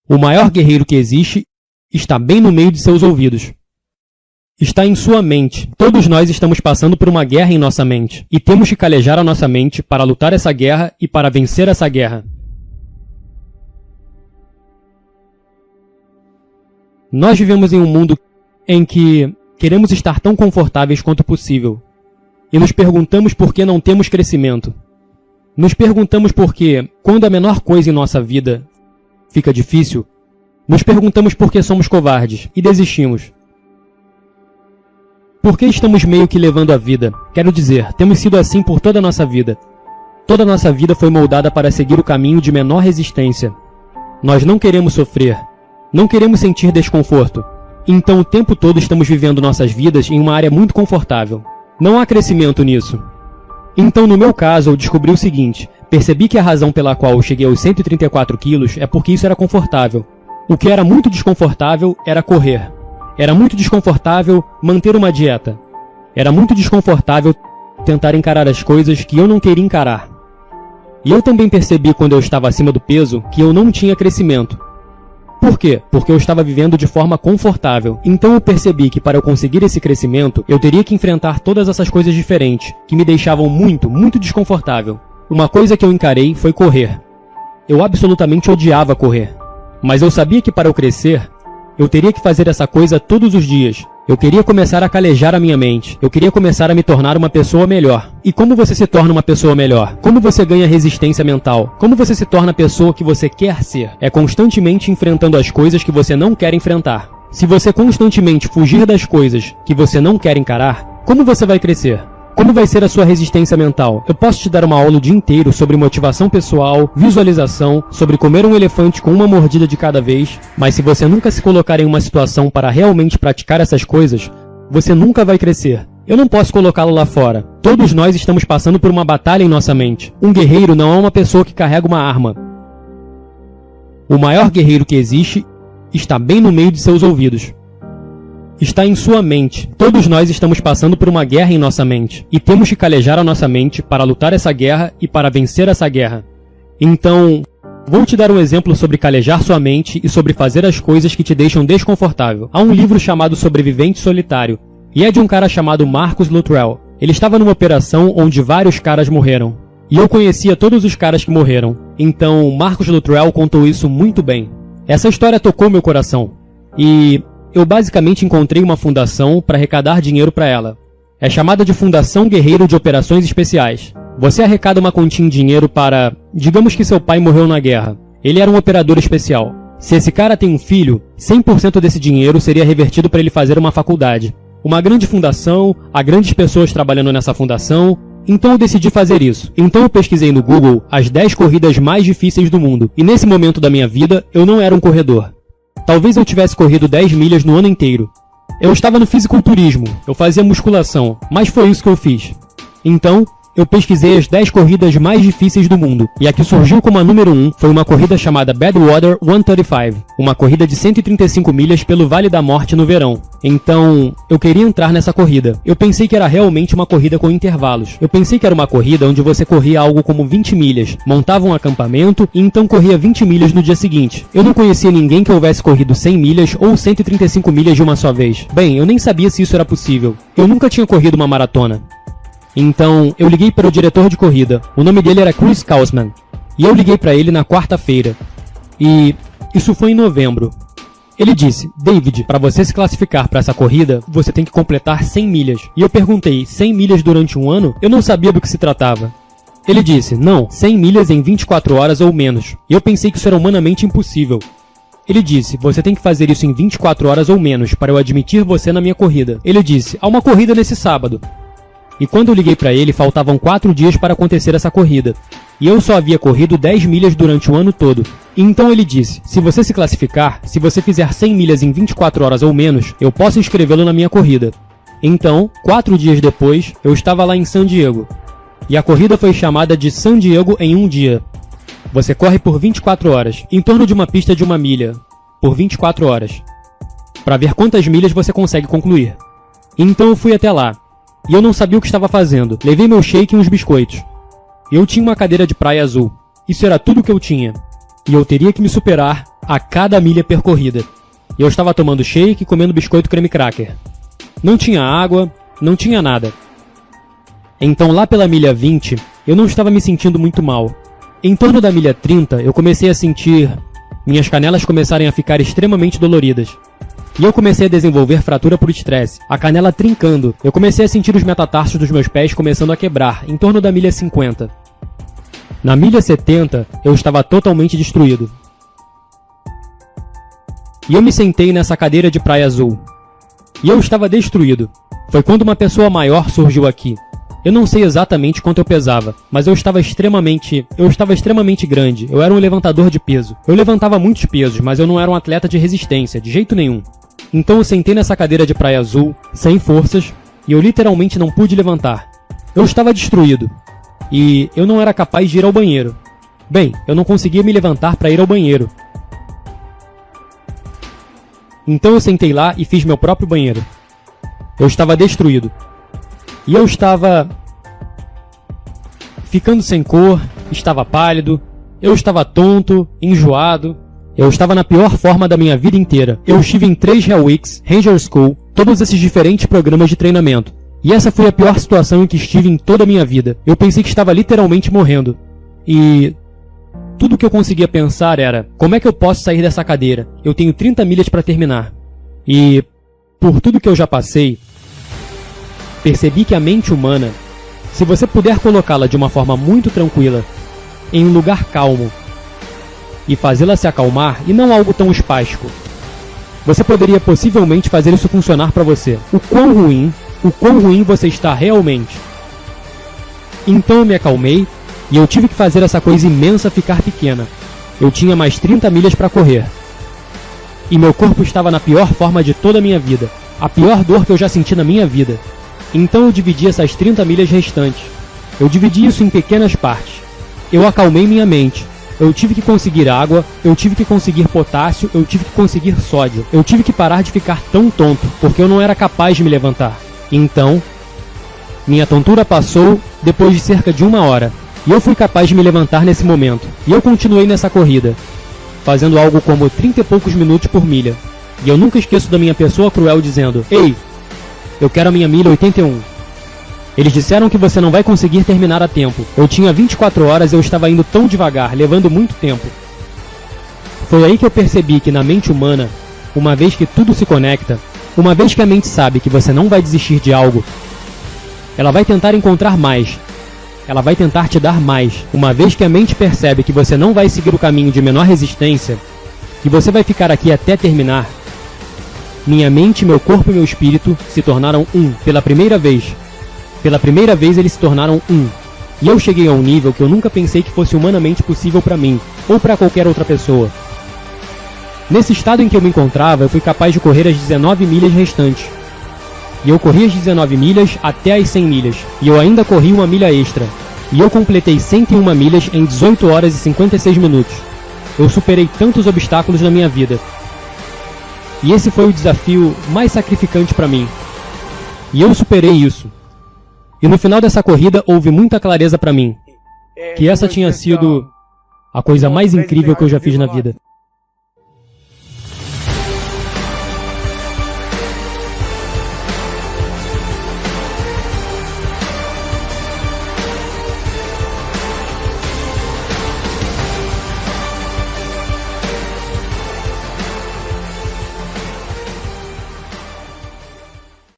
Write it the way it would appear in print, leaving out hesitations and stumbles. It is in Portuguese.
O maior guerreiro que existe está bem no meio de seus ouvidos. Está em sua mente. Todos nós estamos passando por uma guerra em nossa mente. E temos que calejar a nossa mente para lutar essa guerra e para vencer essa guerra. Nós vivemos em um mundo em que queremos estar tão confortáveis quanto possível. E nos perguntamos por que não temos crescimento. Nos perguntamos por que, quando a menor coisa em nossa vida fica difícil, nos perguntamos por que somos covardes e desistimos. Por que estamos meio que levando a vida? Quero dizer, temos sido assim por toda a nossa vida. Toda a nossa vida foi moldada para seguir o caminho de menor resistência. Nós não queremos sofrer. Não queremos sentir desconforto. Então o tempo todo estamos vivendo nossas vidas em uma área muito confortável. Não há crescimento nisso. Então no meu caso eu descobri o seguinte. Percebi que a razão pela qual eu cheguei aos 134 quilos é porque isso era confortável. O que era muito desconfortável era correr. Era muito desconfortável manter uma dieta. Era muito desconfortável tentar encarar as coisas que eu não queria encarar. E eu também percebi quando eu estava acima do peso que eu não tinha crescimento. Por quê? Porque eu estava vivendo de forma confortável. Então eu percebi que para eu conseguir esse crescimento, eu teria que enfrentar todas essas coisas diferentes, que me deixavam muito, muito desconfortável. Uma coisa que eu encarei foi correr. Eu absolutamente odiava correr. Mas eu sabia que para eu crescer, eu teria que fazer essa coisa todos os dias. Eu queria começar a calejar a minha mente. Eu queria começar a me tornar uma pessoa melhor. E como você se torna uma pessoa melhor? Como você ganha resistência mental? Como você se torna a pessoa que você quer ser? É constantemente enfrentando as coisas que você não quer enfrentar. Se você constantemente fugir das coisas que você não quer encarar, como você vai crescer? Como vai ser a sua resistência mental? Eu posso te dar uma aula o dia inteiro sobre motivação pessoal, visualização, sobre comer um elefante com uma mordida de cada vez, mas se você nunca se colocar em uma situação para realmente praticar essas coisas, você nunca vai crescer. Eu não posso colocá-lo lá fora. Todos nós estamos passando por uma batalha em nossa mente. Um guerreiro não é uma pessoa que carrega uma arma. O maior guerreiro que existe está bem no meio de seus ouvidos. Está em sua mente. Todos nós estamos passando por uma guerra em nossa mente. E temos que calejar a nossa mente para lutar essa guerra e para vencer essa guerra. Então, vou te dar um exemplo sobre calejar sua mente e sobre fazer as coisas que te deixam desconfortável. Há um livro chamado Sobrevivente Solitário. E é de um cara chamado Marcus Luttrell. Ele estava numa operação onde vários caras morreram. E eu conhecia todos os caras que morreram. Então, Marcus Luttrell contou isso muito bem. Essa história tocou meu coração. E eu basicamente encontrei uma fundação para arrecadar dinheiro para ela. É chamada de Fundação Guerreiro de Operações Especiais. Você arrecada uma quantia em dinheiro para... Digamos que seu pai morreu na guerra. Ele era um operador especial. Se esse cara tem um filho, 100% desse dinheiro seria revertido para ele fazer uma faculdade. Uma grande fundação, há grandes pessoas trabalhando nessa fundação. Então eu decidi fazer isso. Então eu pesquisei no Google as 10 corridas mais difíceis do mundo. E nesse momento da minha vida, eu não era um corredor. Talvez eu tivesse corrido 10 milhas no ano inteiro. Eu estava no fisiculturismo, eu fazia musculação, mas foi isso que eu fiz. Então, eu pesquisei as 10 corridas mais difíceis do mundo, e a que surgiu como a número 1 foi uma corrida chamada Badwater 135, uma corrida de 135 milhas pelo Vale da Morte no verão. Então, eu queria entrar nessa corrida. Eu pensei que era realmente uma corrida com intervalos. Eu pensei que era uma corrida onde você corria algo como 20 milhas, montava um acampamento e então corria 20 milhas no dia seguinte. Eu não conhecia ninguém que houvesse corrido 100 milhas ou 135 milhas de uma só vez. Bem, eu nem sabia se isso era possível. Eu nunca tinha corrido uma maratona. Então, eu liguei para o diretor de corrida. O nome dele era Chris Kausman. E eu liguei para ele na quarta-feira. E isso foi em novembro. Ele disse, David, para você se classificar para essa corrida, você tem que completar 100 milhas. E eu perguntei, 100 milhas durante um ano? Eu não sabia do que se tratava. Ele disse, não, 100 milhas em 24 horas ou menos. E eu pensei que isso era humanamente impossível. Ele disse, você tem que fazer isso em 24 horas ou menos para eu admitir você na minha corrida. Ele disse, há uma corrida nesse sábado. E quando eu liguei para ele, faltavam 4 dias para acontecer essa corrida. E eu só havia corrido 10 milhas durante o ano todo. Então ele disse, se você se classificar, se você fizer 100 milhas em 24 horas ou menos, eu posso inscrevê-lo na minha corrida. Então, 4 dias depois, eu estava lá em San Diego. E a corrida foi chamada de San Diego em um dia. Você corre por 24 horas, em torno de uma pista de 1 milha, por 24 horas, para ver quantas milhas você consegue concluir. Então eu fui até lá. E eu não sabia o que estava fazendo. Levei meu shake e uns biscoitos. Eu tinha uma cadeira de praia azul. Isso era tudo que eu tinha. E eu teria que me superar a cada milha percorrida. E eu estava tomando shake e comendo biscoito creme cracker. Não tinha água, não tinha nada. Então lá pela milha 20, eu não estava me sentindo muito mal. Em torno da milha 30, eu comecei a sentir minhas canelas começarem a ficar extremamente doloridas. E eu comecei a desenvolver fratura por estresse, a canela trincando. Eu comecei a sentir os metatarsos dos meus pés começando a quebrar, em torno da milha 50. Na milha 70, eu estava totalmente destruído. E eu me sentei nessa cadeira de praia azul. E eu estava destruído. Foi quando uma pessoa maior surgiu aqui. Eu não sei exatamente quanto eu pesava, mas eu estava extremamente grande. Eu era um levantador de peso. Eu levantava muitos pesos, mas eu não era um atleta de resistência, de jeito nenhum. Então eu sentei nessa cadeira de praia azul, sem forças, e eu literalmente não pude levantar. Eu estava destruído. E eu não era capaz de ir ao banheiro. Bem, eu não conseguia me levantar para ir ao banheiro. Então eu sentei lá e fiz meu próprio banheiro. Eu estava destruído. E eu estava ficando sem cor, estava pálido, eu estava tonto, enjoado. Eu estava na pior forma da minha vida inteira. Eu estive em 3 Hell Weeks, Ranger School, todos esses diferentes programas de treinamento. E essa foi a pior situação em que estive em toda a minha vida. Eu pensei que estava literalmente morrendo. E tudo que eu conseguia pensar era, como é que eu posso sair dessa cadeira? Eu tenho 30 milhas para terminar. E por tudo que eu já passei, percebi que a mente humana, se você puder colocá-la de uma forma muito tranquila, em um lugar calmo, e fazê-la se acalmar, e não algo tão espástico, você poderia possivelmente fazer isso funcionar para você. O quão ruim você está realmente. Então eu me acalmei, e eu tive que fazer essa coisa imensa ficar pequena. Eu tinha mais 30 milhas para correr. E meu corpo estava na pior forma de toda a minha vida. A pior dor que eu já senti na minha vida. Então eu dividi essas 30 milhas restantes. Eu dividi isso em pequenas partes. Eu acalmei minha mente. Eu tive que conseguir água, eu tive que conseguir potássio, eu tive que conseguir sódio. Eu tive que parar de ficar tão tonto, porque eu não era capaz de me levantar. Então, minha tontura passou depois de cerca de 1 hora. E eu fui capaz de me levantar nesse momento. E eu continuei nessa corrida, fazendo algo como 30 e poucos minutos por milha. E eu nunca esqueço da minha pessoa cruel dizendo: "Ei, eu quero a minha milha 81. Eles disseram que você não vai conseguir terminar a tempo. Eu tinha 24 horas e eu estava indo tão devagar, levando muito tempo." Foi aí que eu percebi que na mente humana, uma vez que tudo se conecta, uma vez que a mente sabe que você não vai desistir de algo, ela vai tentar encontrar mais. Ela vai tentar te dar mais. Uma vez que a mente percebe que você não vai seguir o caminho de menor resistência, que você vai ficar aqui até terminar, minha mente, meu corpo e meu espírito se tornaram um pela primeira vez. Pela primeira vez eles se tornaram um. E eu cheguei a um nível que eu nunca pensei que fosse humanamente possível para mim, ou para qualquer outra pessoa. Nesse estado em que eu me encontrava, eu fui capaz de correr as 19 milhas restantes. E eu corri as 19 milhas até as 100 milhas. E eu ainda corri 1 milha extra. E eu completei 101 milhas em 18 horas e 56 minutos. Eu superei tantos obstáculos na minha vida. E esse foi o desafio mais sacrificante para mim. E eu superei isso. E no final dessa corrida houve muita clareza para mim. Que essa tinha sido a coisa mais incrível que eu já fiz na vida.